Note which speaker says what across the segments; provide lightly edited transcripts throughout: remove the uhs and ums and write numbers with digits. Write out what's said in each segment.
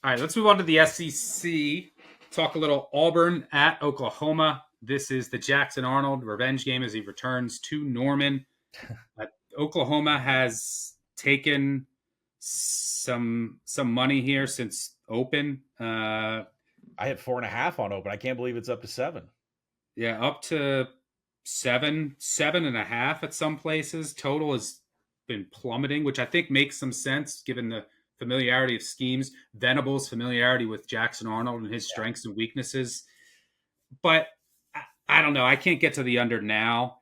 Speaker 1: All right, let's move on to the SEC. Talk a little Auburn at Oklahoma. This is the Jackson Arnold revenge game as he returns to Norman. Oklahoma has taken some money here since open.
Speaker 2: I hit 4.5 on open. I can't believe it's up to 7.
Speaker 1: Yeah, up to 7.5 at some places. Total has been plummeting, which I think makes some sense given the familiarity of schemes, Venable's familiarity with Jackson Arnold and his strengths and weaknesses. But I don't know. I can't get to the under now.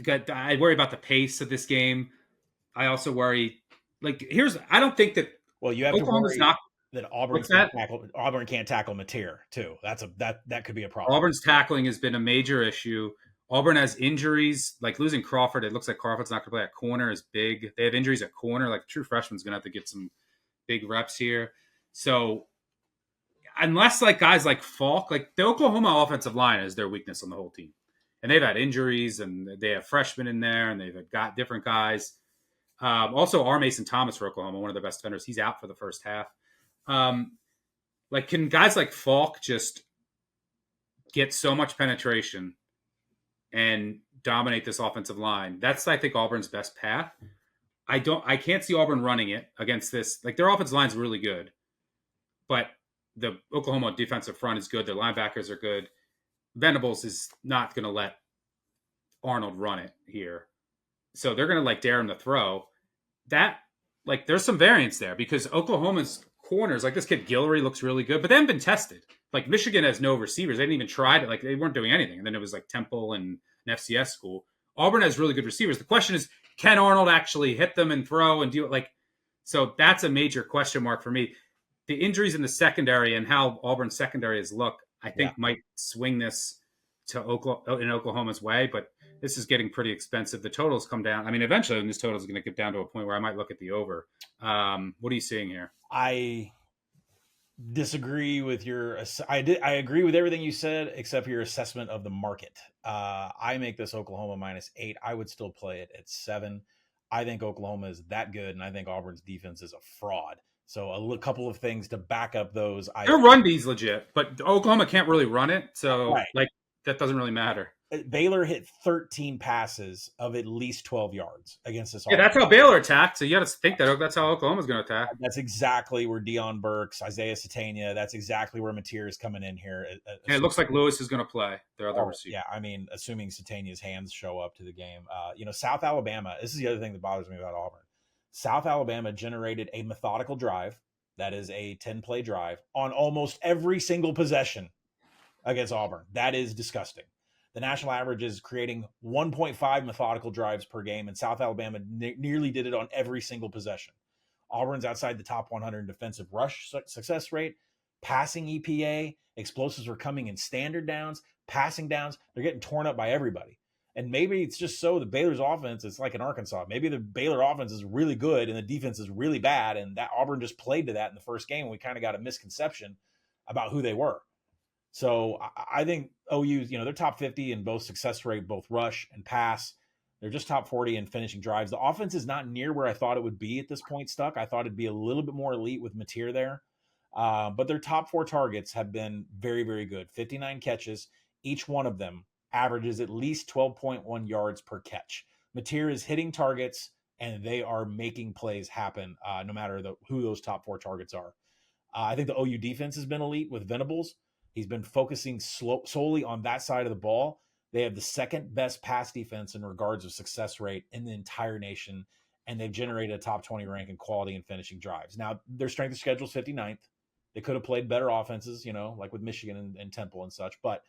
Speaker 1: I worry about the pace of this game. I also worry. I don't think that.
Speaker 2: Well, you have
Speaker 1: Oklahoma's
Speaker 2: to worry
Speaker 1: not
Speaker 2: that Auburn can't tackle Mateer too. That could be a problem.
Speaker 1: Auburn's tackling has been a major issue. Auburn has injuries, like losing Crawford. It looks like Crawford's not going to play at corner is big. They have injuries at corner. Like a true freshman's going to have to get some big reps here. So unless like guys like Falk, like the Oklahoma offensive line is their weakness on the whole team. And they've had injuries and they have freshmen in there and they've got different guys. Also, R. Mason Thomas for Oklahoma, one of the best defenders. He's out for the first half. Can guys like Falk just get so much penetration and dominate this offensive line? That's, I think, Auburn's best path. I can't see Auburn running it against this. Like, their offensive line is really good, but the Oklahoma defensive front is good. Their linebackers are good. Venables is not going to let Arnold run it here. So they're going to dare him to throw. There's some variance there because Oklahoma's corners, like this kid Guillory looks really good, but they haven't been tested. Like Michigan has no receivers. They didn't even try it. Like they weren't doing anything. And then it was like Temple and an FCS school. Auburn has really good receivers. The question is, can Arnold actually hit them and throw and do it? So that's a major question mark for me. The injuries in the secondary and how Auburn's secondary has looked, I think might swing this to Oklahoma's way, but this is getting pretty expensive. The totals come down. I mean, eventually this total is going to get down to a point where I might look at the over. What are you seeing here?
Speaker 2: I disagree with I agree with everything you said, except for your assessment of the market. I make this Oklahoma -8. I would still play it at 7. I think Oklahoma is that good, and I think Auburn's defense is a fraud. So a couple of things to back up those.
Speaker 1: Their run B's legit, but Oklahoma can't really run it. So that doesn't really matter.
Speaker 2: Baylor hit 13 passes of at least 12 yards against this.
Speaker 1: Yeah, that's how Baylor attacked. So you got to think that's how Oklahoma's going to attack.
Speaker 2: That's exactly where Deion Burks, Isaiah Satania, that's exactly where Mateer is coming in here.
Speaker 1: And it looks like Lewis is going to play their other receiver.
Speaker 2: Yeah, I mean, assuming Satania's hands show up to the game. South Alabama, this is the other thing that bothers me about Auburn. South Alabama generated a methodical drive, that is a 10-play drive, on almost every single possession against Auburn. That is disgusting. The national average is creating 1.5 methodical drives per game, and South Alabama nearly did it on every single possession. Auburn's outside the top 100 in defensive rush success rate, passing EPA, explosives are coming in standard downs, passing downs. They're getting torn up by everybody. And maybe it's just so the Baylor's offense is like in Arkansas. Maybe the Baylor offense is really good and the defense is really bad, and that Auburn just played to that in the first game, and we kind of got a misconception about who they were. So I think OU's, they're top 50 in both success rate, both rush and pass. They're just top 40 in finishing drives. The offense is not near where I thought it would be at this point, Stuck. I thought it'd be a little bit more elite with Mateer there. But their top 4 targets have been very, very good. 59 catches. Each one of them averages at least 12.1 yards per catch. Mateer is hitting targets, and they are making plays happen no matter who those top 4 targets are. I think the OU defense has been elite with Venables. He's been focusing solely on that side of the ball. They have the second best pass defense in regards of success rate in the entire nation, and they've generated a top 20 rank in quality and finishing drives. Now, their strength of schedule is 59th. They could have played better offenses, like with Michigan and Temple and such. But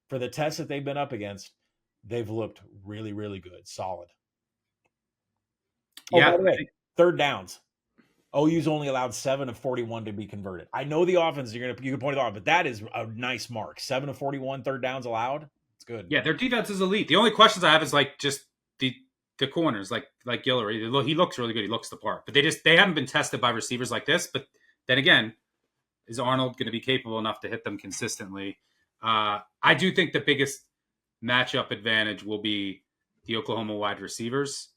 Speaker 2: for the tests that they've been up against, they've looked really, really good, solid.
Speaker 1: Yeah.
Speaker 2: By the way, third downs. OU's only allowed 7 of 41 to be converted. I know the offense, you can point it out, but that is a nice mark. 7 of 41 third downs allowed. It's good.
Speaker 1: Yeah, their defense is elite. The only questions I have is just the corners, like Guillory. He looks really good. He looks the part. But they haven't been tested by receivers like this. But then again, is Arnold going to be capable enough to hit them consistently? I do think the biggest matchup advantage will be the Oklahoma wide receivers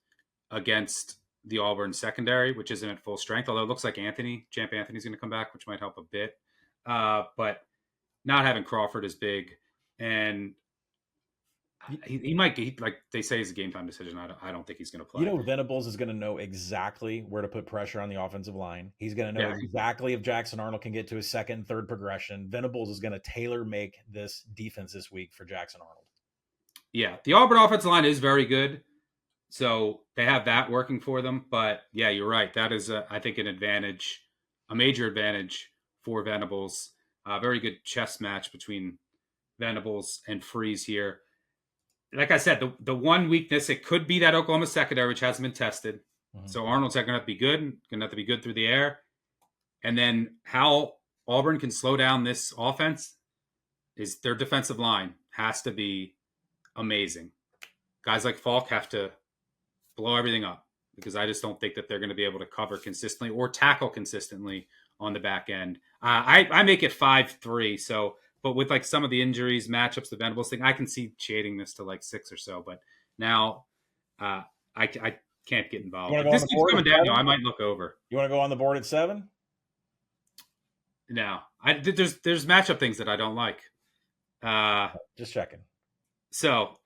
Speaker 1: against the Auburn secondary, which isn't at full strength. Although it looks like Champ Anthony's going to come back, which might help a bit. But not having Crawford is big, and he might get, like they say, is a game time decision. I don't think he's going to play.
Speaker 2: Venables is going to know exactly where to put pressure on the offensive line. He's going to know exactly if Jackson Arnold can get to his second and third progression. Venables is going to tailor make this defense this week for Jackson Arnold.
Speaker 1: Yeah, the Auburn offensive line is very good, so they have that working for them. But yeah, you're right. That is, I think, an advantage, a major advantage for Venables. Very good chess match between Venables and Freeze here. Like I said, the one weakness, it could be that Oklahoma secondary, which hasn't been tested. Mm-hmm. So Arnold's going to have to be good, going to have to be good through the air. And then how Auburn can slow down this offense is their defensive line has to be amazing. Guys like Falk have to blow everything up, because I just don't think that they're going to be able to cover consistently or tackle consistently on the back end. I make it 5-3. So, but with like some of the injuries, matchups, the Venables thing, I can see shading this to like 6 or so. But now I can't get involved. If this keeps coming down, I might look over.
Speaker 2: You want to go on the board at 7?
Speaker 1: No, there's matchup things that I don't like.
Speaker 2: Just checking.
Speaker 1: So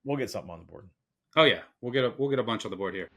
Speaker 2: we'll get something on the board.
Speaker 1: Oh yeah, we'll get a bunch on the board here.